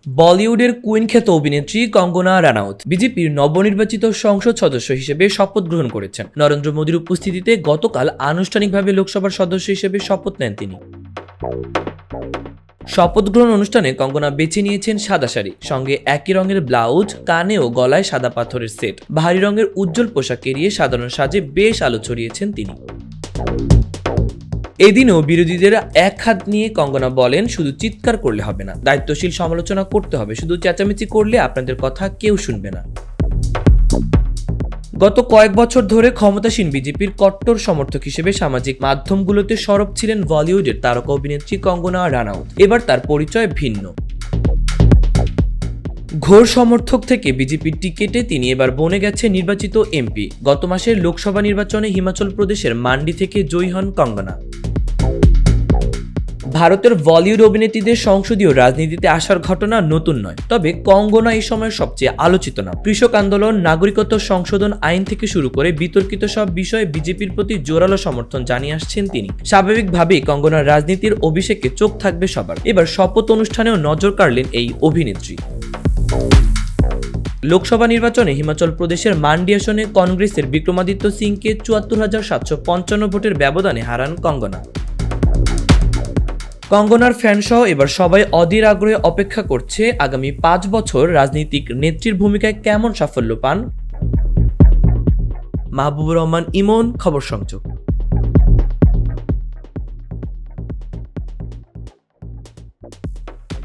বলিউডের কুইন খ্যাত অভিনেত্রী কঙ্গনা রানাউত বিজেপির নবনির্বাচিত সংসদ সদস্য হিসেবে শপথ গ্রহণ করেছেন। নরেন্দ্র মোদীর উপস্থিতিতে গতকাল আনুষ্ঠানিকভাবে লোকসভার সদস্য হিসেবে শপথ নেন তিনি। শপথ গ্রহণ অনুষ্ঠানে কঙ্গনা বেছে নিয়েছেন সাদা শাড়ি, সঙ্গে একই রঙের ব্লাউজ, কানে ও গলায় সাদা পাথরের সেট। ভারী রঙের উজ্জ্বল পোশাক এড়িয়ে সাধারণ সাজে বেশ আলো ছড়িয়েছেন তিনি। এদিনও বিরোধীদের এক হাত নিয়ে কঙ্গনা বলেন, শুধু চিৎকার করলে হবে না, দায়িত্বশীল সমালোচনা করতে হবে। শুধু চেঁচামেচি করলে আপনাদের কথা কেউ শুনবে না। গত কয়েক বছর ধরে ক্ষমতাসীন বিজেপির কট্টর সমর্থক হিসেবে সামাজিক মাধ্যমগুলোতে সরব ছিলেন বলিউডের তারকা অভিনেত্রী কঙ্গনা রানাউত। এবার তার পরিচয় ভিন্ন। ঘোর সমর্থক থেকে বিজেপির টিকেটে তিনি এবার বনে গেছে নির্বাচিত এমপি। গত মাসের লোকসভা নির্বাচনে হিমাচল প্রদেশের মান্ডি থেকে জয়ী হন কঙ্গনা। ভারতের বলিউড অভিনেত্রীদের সংসদীয় রাজনীতিতে আসার ঘটনা নতুন নয়, তবে কঙ্গনা এই সময়ের সবচেয়ে আলোচিত নাম। কৃষক আন্দোলন, নাগরিকত্ব সংশোধন আইন থেকে শুরু করে বিতর্কিত সব বিষয়ে বিজেপির প্রতি জোরালো সমর্থন জানিয়ে আসছেন তিনি। স্বাভাবিকভাবেই কঙ্গনার রাজনীতির অভিষেকে চোখ থাকবে সবার। এবার শপথ অনুষ্ঠানেও নজর কাড়লেন এই অভিনেত্রী। লোকসভা নির্বাচনে হিমাচল প্রদেশের মান্ডি আসনে কংগ্রেসের বিক্রমাদিত্য সিংকে ৭৪,৭৫৫ ভোটের ব্যবধানে হারান কঙ্গনা। কঙ্গনার ফ্যানসহ এবার সবাই অধীর আগ্রহে অপেক্ষা করছে আগামী ৫ বছর রাজনীতিক নেত্রীর ভূমিকায় কেমন সাফল্য পান। মাহবুবুর রহমান ইমন, খবর সংযোগ।